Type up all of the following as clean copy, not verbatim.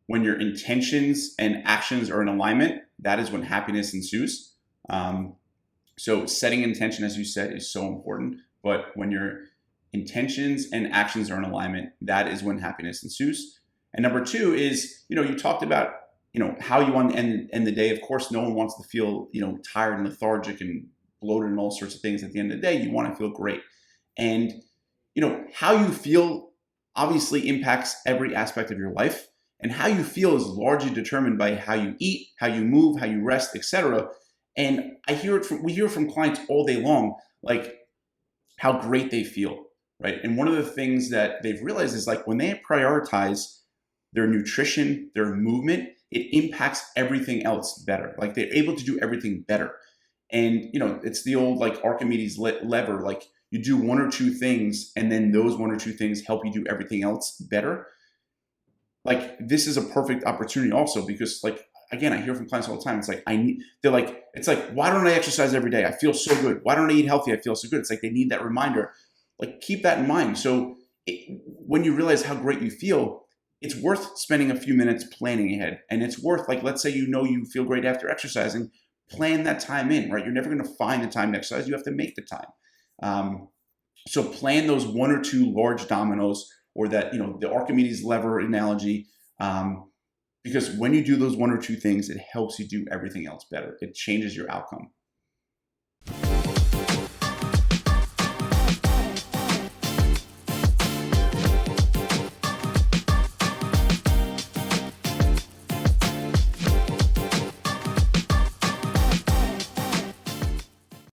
when your intentions and actions are in alignment, that is when happiness ensues. So setting intention, as you said, is so important. But when your intentions and actions are in alignment, that is when happiness ensues. And number two is, you talked about, how you want to end the day. Of course, no one wants to feel, tired and lethargic and bloated and all sorts of things at the end of the day. You want to feel great. And, how you feel obviously impacts every aspect of your life. And how you feel is largely determined by how you eat, how you move, how you rest, etc. And we hear it from clients all day long, like how great they feel, right? And one of the things that they've realized is like when they prioritize their nutrition, their movement, it impacts everything else better. Like they're able to do everything better. And, it's the old like Archimedes lever, like you do one or two things and then those one or two things help you do everything else better. Like this is a perfect opportunity also because like, again, I hear from clients all the time. It's like, why don't I exercise every day? I feel so good. Why don't I eat healthy? I feel so good. It's like they need that reminder. Like keep that in mind. So when you realize how great you feel, it's worth spending a few minutes planning ahead. And it's worth like, let's say, you feel great after exercising, plan that time in, right? You're never going to find the time to exercise. You have to make the time. So plan those one or two large dominoes or that, the Archimedes lever analogy. Because when you do those one or two things, it helps you do everything else better. It changes your outcome.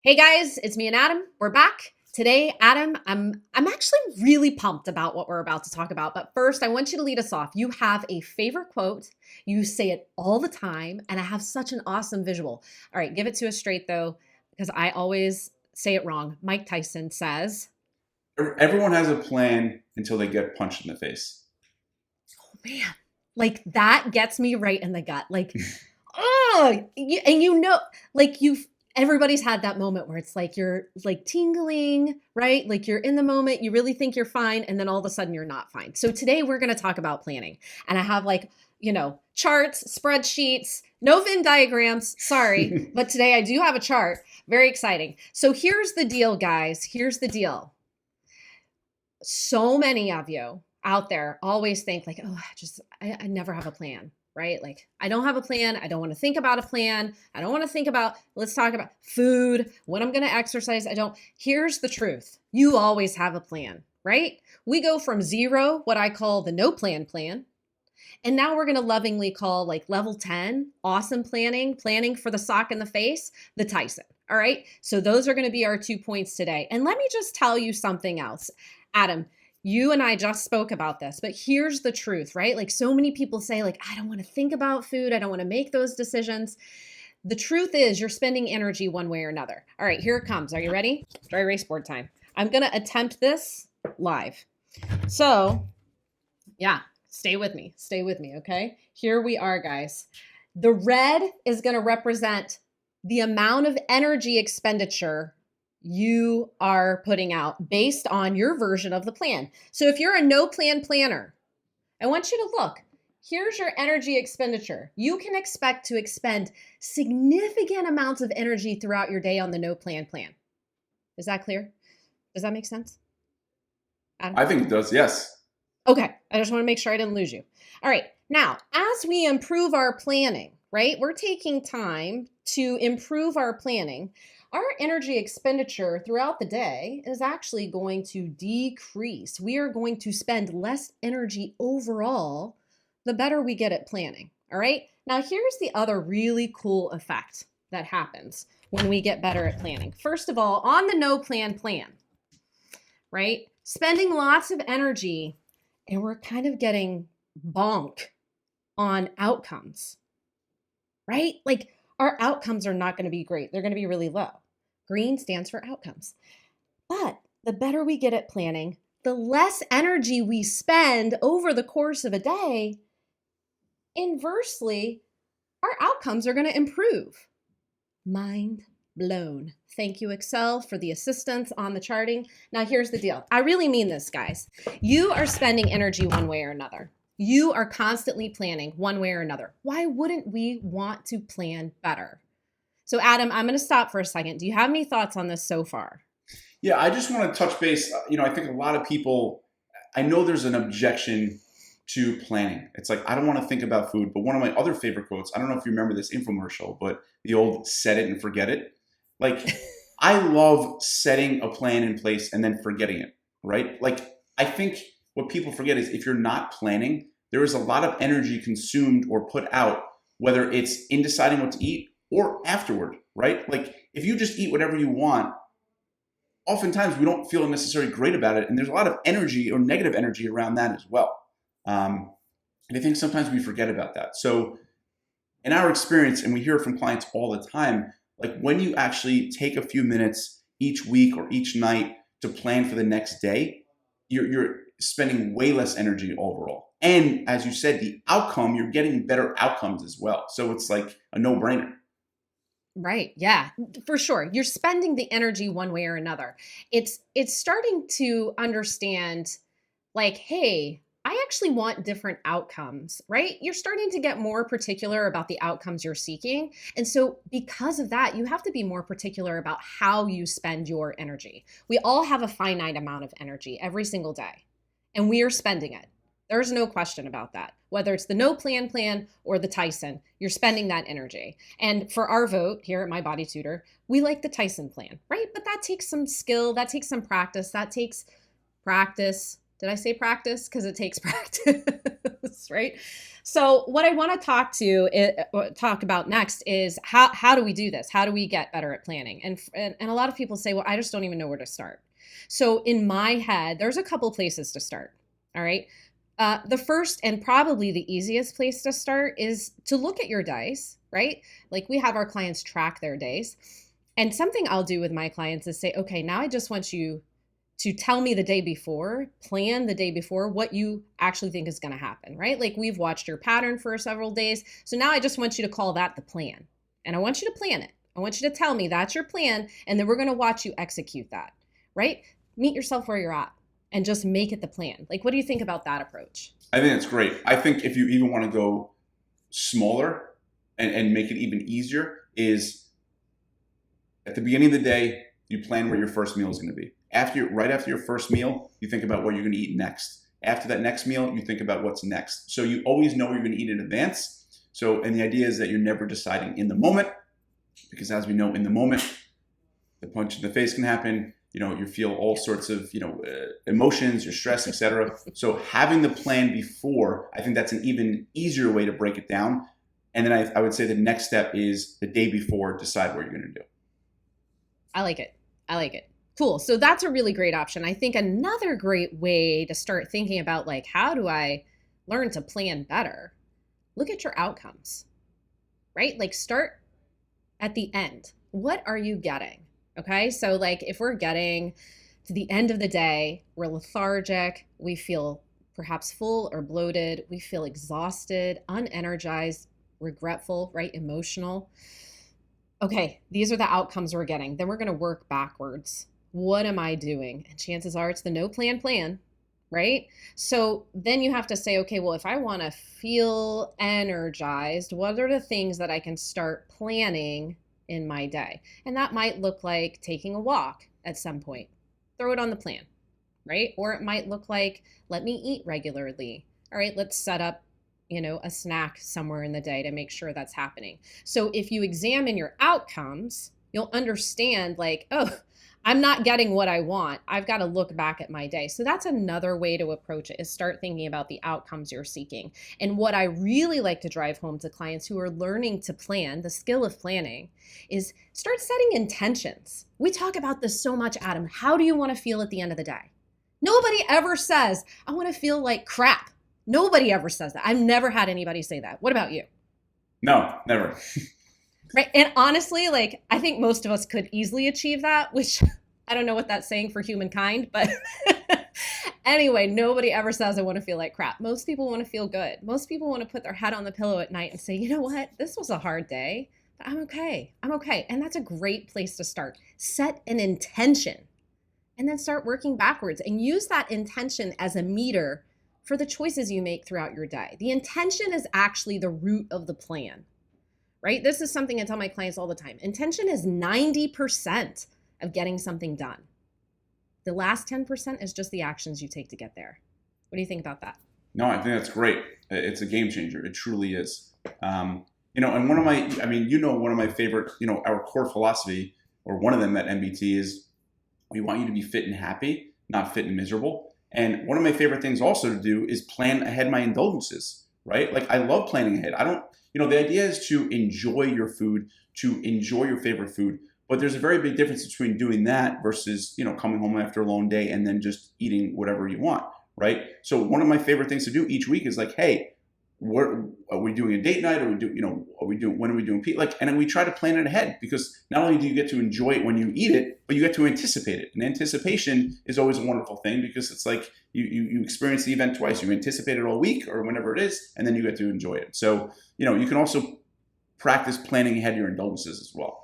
Hey guys, it's me and Adam. We're back. Today, Adam, I'm actually really pumped about what we're about to talk about. But first, I want you to lead us off. You have a favorite quote. You say it all the time, and I have such an awesome visual. All right, give it to us straight though, because I always say it wrong. Mike Tyson says, everyone has a plan until they get punched in the face. Oh man, like that gets me right in the gut. Like, oh, and everybody's had that moment where it's like you're like tingling, right? Like you're in the moment, you really think you're fine, and then all of a sudden you're not fine. So today we're going to talk about planning. And I have charts, spreadsheets, no Venn diagrams, sorry, but today I do have a chart. Very exciting. So here's the deal, guys. Here's the deal. So many of you out there always think like, oh, I never have a plan. Right? Like I don't have a plan. I don't want to think about a plan. I don't want to think about, let's talk about food, when I'm going to exercise. Here's the truth. You always have a plan, right? We go from zero, what I call the no plan. And now we're going to lovingly call like level 10, awesome planning for the sock in the face, the Tyson. All right. So those are going to be our 2 points today. And let me just tell you something else, Adam. You and I just spoke about this, but here's the truth, right? Like so many people say like, I don't want to think about food. I don't want to make those decisions. The truth is you're spending energy one way or another. All right, here it comes. Are you ready? Dry erase board time. I'm going to attempt this live. So yeah, stay with me. Okay. Here we are, guys. The red is going to represent the amount of energy expenditure you are putting out based on your version of the plan. So if you're a no plan planner, I want you to look. Here's your energy expenditure. You can expect to expend significant amounts of energy throughout your day on the no plan plan. Is that clear? Does that make sense? I think it does, yes. Okay, I just want to make sure I didn't lose you. All right, now, as we improve our planning, right, we're taking time to improve our planning. Our energy expenditure throughout the day is actually going to decrease. We are going to spend less energy overall the better we get at planning. All right. Now, here's the other really cool effect that happens when we get better at planning. First of all, on the no plan, right? Spending lots of energy and we're kind of getting bonk on outcomes, right? Like our outcomes are not going to be great. They're going to be really low. Green stands for outcomes. But the better we get at planning, the less energy we spend over the course of a day, inversely, our outcomes are going to improve. Mind blown. Thank you, Excel, for the assistance on the charting. Now, here's the deal. I really mean this, guys. You are spending energy one way or another. You are constantly planning one way or another. Why wouldn't we want to plan better? So Adam, I'm going to stop for a second. Do you have any thoughts on this so far? Yeah, I just want to touch base. I think a lot of people, I know there's an objection to planning. It's like, I don't want to think about food. But one of my other favorite quotes, I don't know if you remember this infomercial, but the old set it and forget it. Like, I love setting a plan in place and then forgetting it, right? Like, I think what people forget is if you're not planning, there is a lot of energy consumed or put out, whether it's in deciding what to eat or afterward, right? Like, if you just eat whatever you want, oftentimes we don't feel necessarily great about it. And there's a lot of energy or negative energy around that as well. And I think sometimes we forget about that. So in our experience, and we hear it from clients all the time, like when you actually take a few minutes each week or each night to plan for the next day, you're spending way less energy overall. And as you said, the outcome, you're getting better outcomes as well. So it's like a no-brainer. Right. Yeah, for sure. You're spending the energy one way or another. It's starting to understand like, hey, I actually want different outcomes, right? You're starting to get more particular about the outcomes you're seeking. And so because of that, you have to be more particular about how you spend your energy. We all have a finite amount of energy every single day, and we are spending it. There's no question about that. Whether it's the no plan or the Tyson, you're spending that energy. And for our vote here at My Body Tutor, we like the Tyson plan, right? But that takes some skill, that takes some practice, that takes practice. Did I say practice? Because it takes practice, right? So what I want to talk about next is how do we do this? How do we get better at planning? And a lot of people say, well, I just don't even know where to start. So in my head, there's a couple places to start. All right. The first and probably the easiest place to start is to look at your days, right? Like we have our clients track their days. And something I'll do with my clients is say, okay, now I just want you to tell me the day before, plan the day before what you actually think is going to happen, right? Like we've watched your pattern for several days. So now I just want you to call that the plan. And I want you to plan it. I want you to tell me that's your plan. And then we're going to watch you execute that, right? Meet yourself where you're at and just make it the plan. Like, what do you think about that approach? I think it's great. I think if you even want to go smaller and make it even easier is at the beginning of the day, you plan where your first meal is going to be. Right after your first meal, you think about what you're going to eat next. After that next meal, you think about what's next. So you always know what you're going to eat in advance. So, and the idea is that you're never deciding in the moment, because as we know, in the moment, the punch in the face can happen. You feel all sorts of, emotions, your stress, etc. So having the plan before, I think that's an even easier way to break it down. And then I would say the next step is the day before, decide what you're going to do. I like it. Cool. So that's a really great option. I think another great way to start thinking about like, how do I learn to plan better? Look at your outcomes, right? Like start at the end. What are you getting? Okay. So like if we're getting to the end of the day, we're lethargic, we feel perhaps full or bloated, we feel exhausted, unenergized, regretful, right? Emotional. Okay, these are the outcomes we're getting. Then we're going to work backwards. What am I doing? And chances are it's the no plan, right? So then you have to say, okay, well, if I want to feel energized, what are the things that I can start planning in my day? And that might look like taking a walk at some point. Throw it on the plan, right? Or it might look like, let me eat regularly. All right, let's set up a snack somewhere in the day to make sure that's happening. So if you examine your outcomes, you'll understand like, oh, I'm not getting what I want. I've got to look back at my day. So that's another way to approach it, is start thinking about the outcomes you're seeking. And what I really like to drive home to clients who are learning to plan, the skill of planning, is start setting intentions. We talk about this so much, Adam. How do you want to feel at the end of the day? Nobody ever says, I want to feel like crap. Nobody ever says that. I've never had anybody say that. What about you? No, never. Right. And honestly, like, I think most of us could easily achieve that, which I don't know what that's saying for humankind, but anyway, nobody ever says I want to feel like crap. Most people want to feel good. Most people want to put their head on the pillow at night and say, you know what? This was a hard day, but I'm okay. I'm okay. And that's a great place to start. Set an intention and then start working backwards and use that intention as a meter for the choices you make throughout your day. The intention is actually the root of the plan, right? This is something I tell my clients all the time. Intention is 90% of getting something done. The last 10% is just the actions you take to get there. What do you think about that? No, I think that's great. It's a game changer. It truly is. And one of one of my favorite, our core philosophy, or one of them at MBT, is we want you to be fit and happy, not fit and miserable. And one of my favorite things also to do is plan ahead my indulgences, right? Like I love planning ahead. The idea is to enjoy your food, to enjoy your favorite food. But there's a very big difference between doing that versus, coming home after a long day and then just eating whatever you want, right? So one of my favorite things to do each week is like, hey, what are we doing a date night? When are we doing and then we try to plan it ahead, because not only do you get to enjoy it when you eat it, but you get to anticipate it. And anticipation is always a wonderful thing, because it's like you experience the event twice. You anticipate it all week or whenever it is, and then you get to enjoy it. So, you can also practice planning ahead your indulgences as well.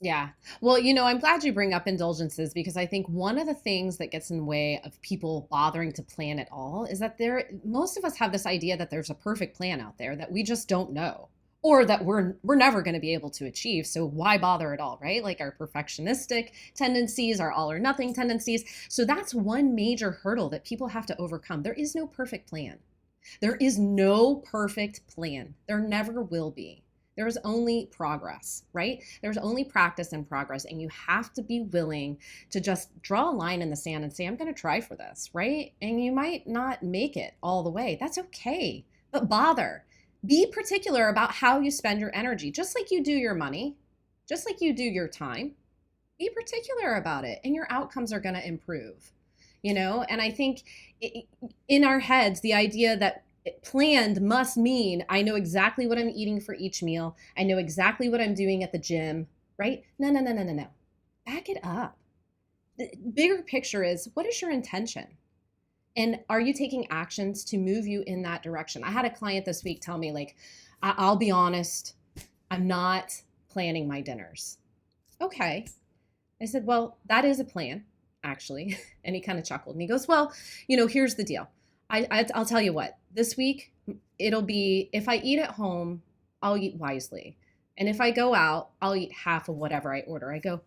Yeah. Well, I'm glad you bring up indulgences, because I think one of the things that gets in the way of people bothering to plan at all is that most of us have this idea that there's a perfect plan out there that we just don't know, or that we're never going to be able to achieve. So why bother at all, right? Like our perfectionistic tendencies, our all or nothing tendencies. So that's one major hurdle that people have to overcome. There is no perfect plan. There is no perfect plan. There never will be. There's only progress, right? There's only practice and progress. And you have to be willing to just draw a line in the sand and say, I'm going to try for this, right? And you might not make it all the way. That's okay. But bother. Be particular about how you spend your energy, just like you do your money, just like you do your time. Be particular about it, and your outcomes are going to improve, And I think in our heads, the idea that planned must mean I know exactly what I'm eating for each meal. I know exactly what I'm doing at the gym, right? No. Back it up. The bigger picture is, what is your intention? And are you taking actions to move you in that direction? I had a client this week tell me, like, I'll be honest, I'm not planning my dinners. Okay. I said, well, that is a plan, actually. And he kind of chuckled and he goes, well, here's the deal. I'll tell you what, this week, it'll be, if I eat at home, I'll eat wisely. And if I go out, I'll eat half of whatever I order. I go,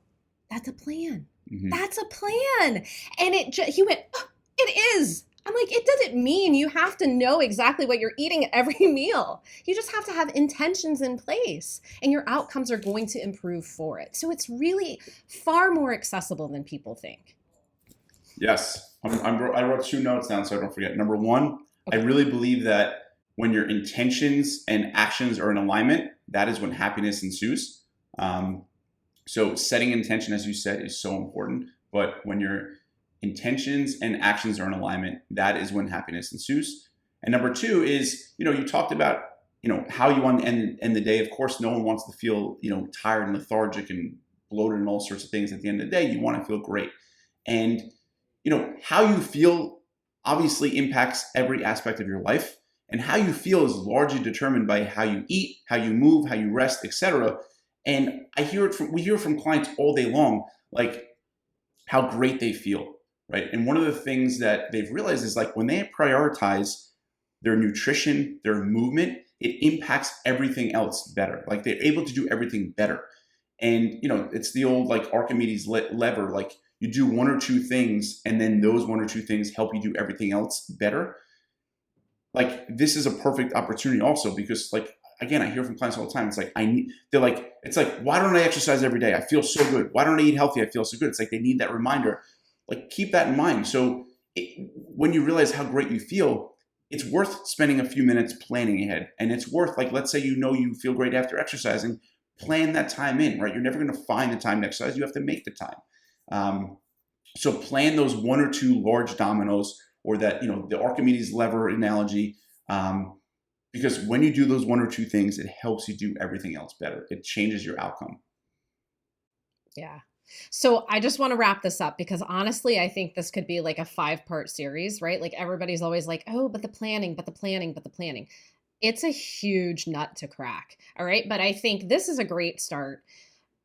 that's a plan. Mm-hmm. That's a plan. And he went, oh, it is. I'm like, it doesn't mean you have to know exactly what you're eating at every meal. You just have to have intentions in place, and your outcomes are going to improve for it. So it's really far more accessible than people think. Yes. I wrote 2 notes down so I don't forget. Number 1, okay. I really believe that when your intentions and actions are in alignment, that is when happiness ensues. So setting intention, as you said, is so important. But when your intentions and actions are in alignment, that is when happiness ensues. And number 2 is, you talked about, how you want to end the day. Of course, no one wants to feel, tired and lethargic and bloated and all sorts of things at the end of the day. You want to feel great. And how you feel obviously impacts every aspect of your life, and how you feel is largely determined by how you eat, how you move, how you rest, etc. And we hear from clients all day long, like how great they feel, right? And one of the things that they've realized is, like, when they prioritize their nutrition, their movement, it impacts everything else better. Like, they're able to do everything better. And, it's the old, like, Archimedes lever, like, you do 1 or 2 things, and then those 1 or 2 things help you do everything else better. Like, this is a perfect opportunity also, because, like, again, I hear from clients all the time. It's like, why don't I exercise every day? I feel so good. Why don't I eat healthy? I feel so good. It's like they need that reminder. Like, keep that in mind. So when you realize how great you feel, it's worth spending a few minutes planning ahead. And it's worth, like, let's say you feel great after exercising, plan that time in, right? You're never going to find the time to exercise. You have to make the time. So plan those 1 or 2 large dominoes, or that, the Archimedes lever analogy, because when you do those 1 or 2 things, it helps you do everything else better. It changes your outcome. Yeah. So I just want to wrap this up, because honestly, I think this could be like a 5-part series, right? Like, everybody's always like, oh, but the planning. It's a huge nut to crack. All right. But I think this is a great start.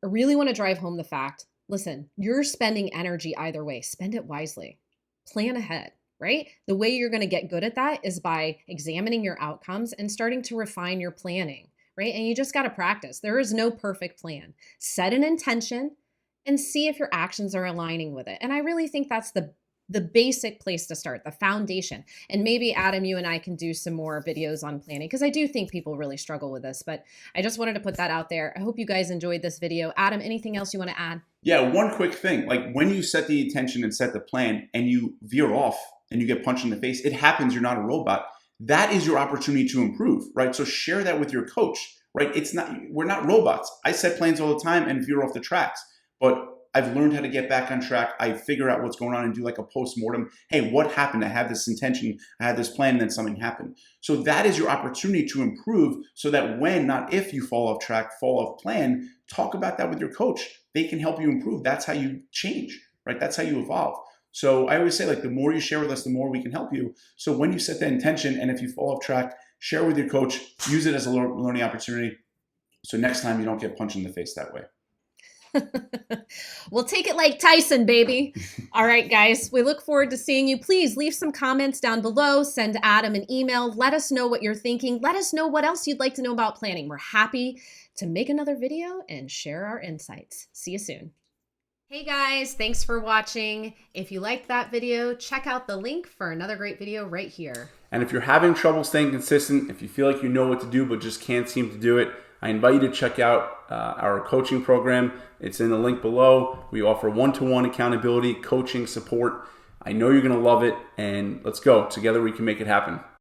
I really want to drive home the fact, listen, you're spending energy either way. Spend it wisely. Plan ahead. right? The way you're going to get good at that is by examining your outcomes and starting to refine your planning, right? And you just got to practice. There is no perfect plan. Set an intention and see if your actions are aligning with it. And I really think that's the basic place to start, the foundation. And maybe Adam, you and I can do some more videos on planning, because I do think people really struggle with this, but I just wanted to put that out there. I hope you guys enjoyed this video. Adam, anything else you want to add? Yeah, one quick thing. Like when you set the intention and set the plan and you veer off and you get punched in the face, it happens, you're not a robot. That is your opportunity to improve, right? So share that with your coach, right? We're not robots. I set plans all the time and veer off the tracks, but I've learned how to get back on track. I figure out what's going on and do like a post-mortem. Hey, what happened? I had this intention, I had this plan, and then something happened. So that is your opportunity to improve, so that when, not if, you fall off track, fall off plan, talk about that with your coach. They can help you improve. That's how you change, right? That's how you evolve. So I always say, like, the more you share with us, the more we can help you. So when you set that intention, and if you fall off track, share with your coach, use it as a learning opportunity. So next time you don't get punched in the face that way. We'll take it like Tyson, baby. All right, guys, we look forward to seeing you. Please leave some comments down below. Send Adam an email. Let us know what you're thinking. Let us know what else you'd like to know about planning. We're happy to make another video and share our insights. See you soon. Hey guys, thanks for watching. If you liked that video, check out the link for another great video right here. And if you're having trouble staying consistent, if you feel like you know what to do but just can't seem to do it, I invite you to check out our coaching program. It's in the link below. We offer one-to-one accountability, coaching, support. I know you're going to love it, and let's go. Together we can make it happen.